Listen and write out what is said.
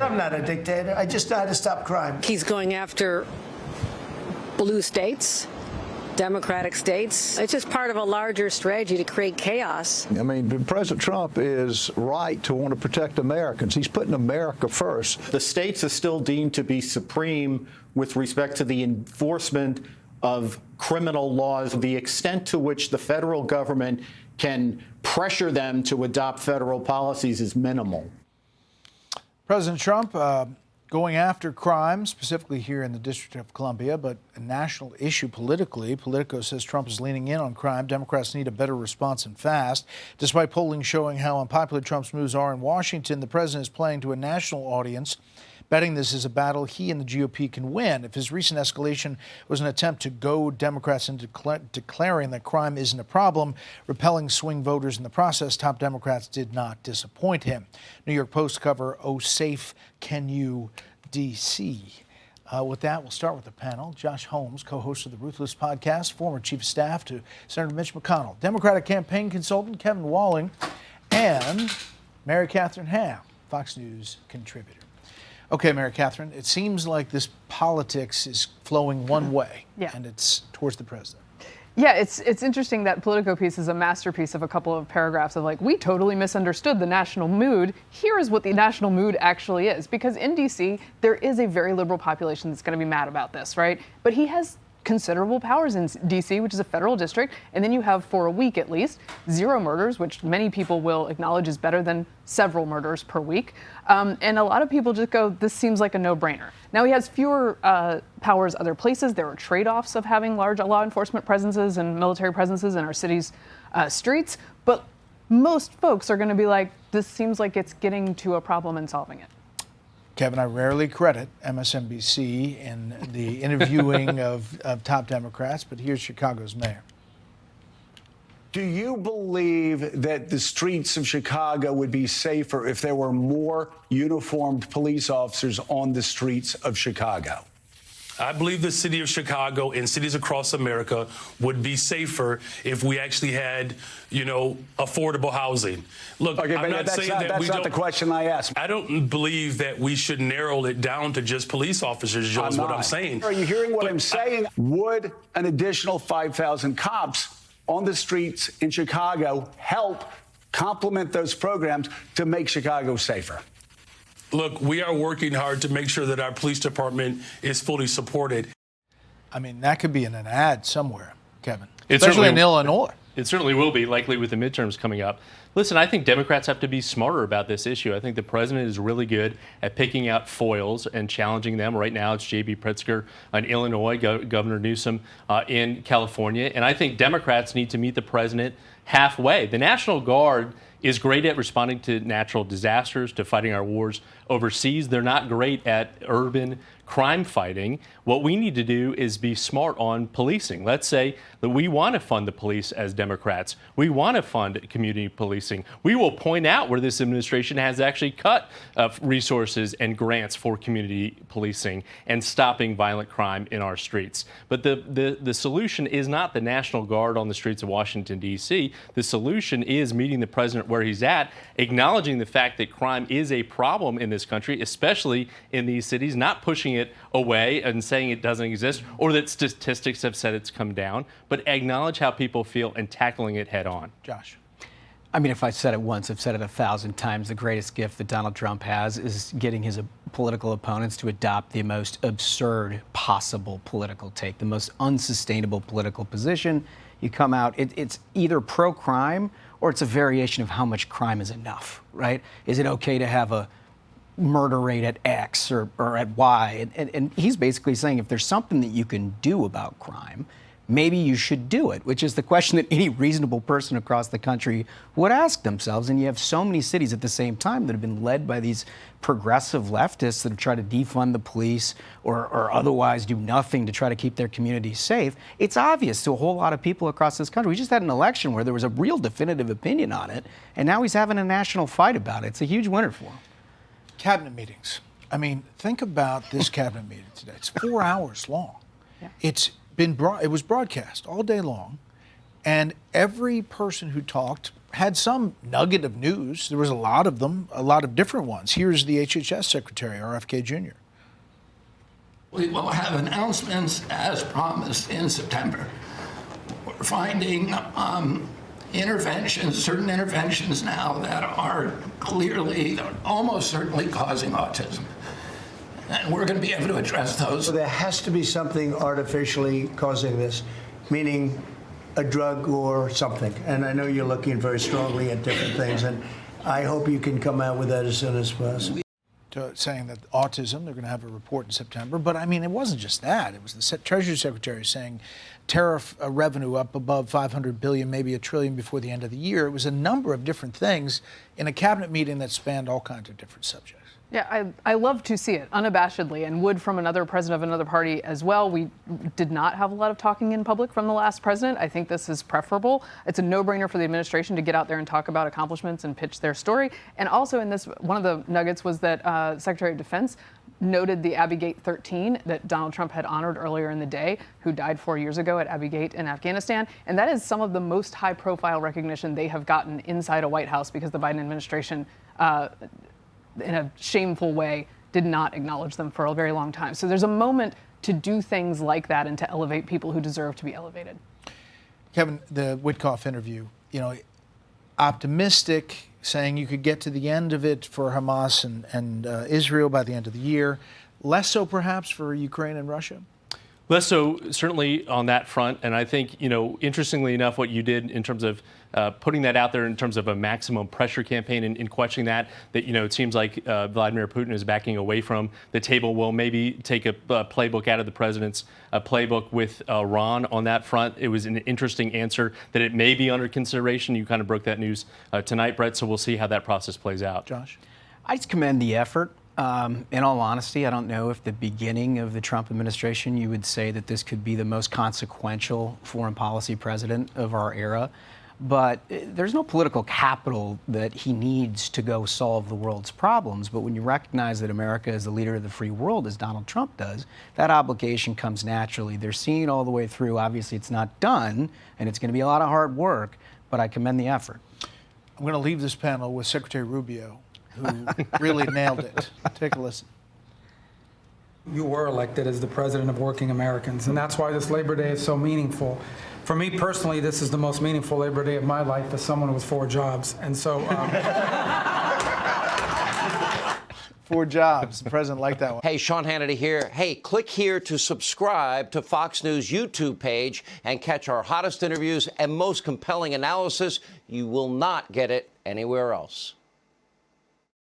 I'm not a dictator. I just know how to stop crime. He's going after blue states, Democratic states. It's just part of a larger strategy to create chaos. I mean, President Trump is right to want to protect Americans. He's putting America first. The states are still deemed to be supreme with respect to the enforcement of criminal laws. The extent to which the federal government can pressure them to adopt federal policies is minimal. President Trump going after crime, specifically here in the District of Columbia, but a national issue politically. Politico says Trump is leaning in on crime. Democrats need a better response and fast. Despite polling showing how unpopular Trump's moves are in Washington, the president is playing to a national audience, betting this is a battle he and the GOP can win. If his recent escalation was an attempt to goad Democrats into declaring that crime isn't a problem, repelling swing voters in the process, top Democrats did not disappoint him. New York Post cover, "Oh, safe can you, D.C.?" With that, we'll start with the panel. Josh Holmes, co-host of the Ruthless podcast, former chief of staff to Senator Mitch McConnell, Democratic campaign consultant Kevin Walling, and Mary Catherine Ham, Fox News contributor. Okay, Mary Catherine, it seems like this politics is flowing one way, and it's towards the president. Yeah, it's interesting that Politico piece is a masterpiece of a couple of paragraphs of like, we totally misunderstood the national mood. Here is what the national mood actually is. Because in D.C., there is a very liberal population that's going to be mad about this, right? But he has considerable powers in D.C., which is a federal district, and then you have, for a week at least, 0 murders, which many people will acknowledge is better than several murders per week. And a lot of people just go, this seems like a no-brainer. Now, he has fewer powers other places. There are trade-offs of having large law enforcement presences and military presences in our city's streets, but most folks are going to be like, this seems like it's getting to a problem and solving it. Kevin, I rarely credit MSNBC in the interviewing of top Democrats, but here's Chicago's mayor. Do you believe that the streets of Chicago would be safer if there were more uniformed police officers on the streets of Chicago? I believe the city of Chicago and cities across America would be safer if we actually had, affordable housing. Look, okay, I'm not saying that that's not the question I asked. I don't believe that we should narrow it down to just police officers, Joe, is what I'm saying. Are you hearing what I'm saying? Would an additional 5,000 cops on the streets in Chicago help complement those programs to make Chicago safer? Look, we are working hard to make sure that our police department is fully supported. I mean, that could be in an ad somewhere, Kevin, especially in Illinois. It certainly will be, likely with the midterms coming up. Listen, I think Democrats have to be smarter about this issue. I think the president is really good at picking out foils and challenging them. Right now, it's J.B. Pritzker in Illinois, Governor Newsom in California. And I think Democrats need to meet the president halfway. The National Guard is great at responding to natural disasters, to fighting our wars overseas. They're not great at urban crime fighting. What we need to do is be smart on policing. Let's say that we want to fund the police as Democrats. We want to fund community policing. We will point out where this administration has actually cut resources and grants for community policing and stopping violent crime in our streets. But the solution is not the National Guard on the streets of Washington, D.C. The solution is meeting the president where he's at, acknowledging the fact that crime is a problem in this country, especially in these cities, not pushing it away and saying it doesn't exist or that statistics have said it's come down, but acknowledge how people feel and tackling it head on. Josh. I mean, if I said it once, I've said it 1,000 times. The greatest gift that Donald Trump has is getting his political opponents to adopt the most absurd possible political take, the most unsustainable political position. You come out, it's either pro-crime or it's a variation of how much crime is enough, right? Is it okay to have a murder rate at X or at Y? And he's basically saying if there's something that you can do about crime, maybe you should do it, which is the question that any reasonable person across the country would ask themselves. And you have so many cities at the same time that have been led by these progressive leftists that have tried to defund the police or otherwise do nothing to try to keep their communities safe. It's obvious to a whole lot of people across this country. We just had an election where there was a real definitive opinion on it, and now he's having a national fight about it. It's a huge winner for him. Cabinet meetings. I mean, think about this cabinet meeting today. It's 4 hours long. Yeah. It was broadcast all day long, and every person who talked had some nugget of news. There was a lot of them, a lot of different ones. Here's the HHS Secretary, RFK Jr. We will have announcements as promised in September. We're finding certain interventions now that are clearly, almost certainly causing autism. And we're going to be able to address those. So there has to be something artificially causing this, meaning a drug or something. And I know you're looking very strongly at different things, and I hope you can come out with that as soon as possible. Saying that autism, they're going to have a report in September. But I mean, it wasn't just that. It was the Treasury Secretary saying tariff revenue up above $500 billion, maybe $1 trillion before the end of the year. It was a number of different things in a cabinet meeting that spanned all kinds of different subjects. Yeah, I love to see it unabashedly, and would from another president of another party as well. We did not have a lot of talking in public from the last president. I think this is preferable. It's a no-brainer for the administration to get out there and talk about accomplishments and pitch their story. And also in this, one of the nuggets was that Secretary of Defense noted the Abbey Gate 13 that Donald Trump had honored earlier in the day, who died 4 years ago at Abbey Gate in Afghanistan. And that is some of the most high-profile recognition they have gotten inside a White House, because the Biden administration in a shameful way, did not acknowledge them for a very long time. So there's a moment to do things like that and to elevate people who deserve to be elevated. Kevin, the Witkoff interview, optimistic, saying you could get to the end of it for Hamas and Israel by the end of the year. Less so, perhaps, for Ukraine and Russia? Less so, certainly on that front. And I think, interestingly enough, what you did in terms of putting that out there in terms of a maximum pressure campaign and questioning that it seems like Vladimir Putin is backing away from the table. Will maybe take a playbook out of the president's playbook with Iran on that front. It was an interesting answer that it may be under consideration. You kind of broke that news tonight, Brett, so we'll see how that process plays out. Josh? I just commend the effort. In all honesty, I don't know if the beginning of the Trump administration you would say that this could be the most consequential foreign policy president of our era. But there's no political capital that he needs to go solve the world's problems. But when you recognize that America is the leader of the free world, as Donald Trump does, that obligation comes naturally. They're seeing all the way through. Obviously, it's not done, and it's going to be a lot of hard work, but I commend the effort. I'm going to leave this panel with Secretary Rubio, who really nailed it. Take a listen. You were elected as the president of working Americans, and that's why this Labor Day is so meaningful. For me personally, this is the most meaningful Labor Day of my life as someone with 4 jobs. And so... 4 jobs. The president liked that one. Hey, Sean Hannity here. Hey, click here to subscribe to Fox News YouTube page and catch our hottest interviews and most compelling analysis. You will not get it anywhere else.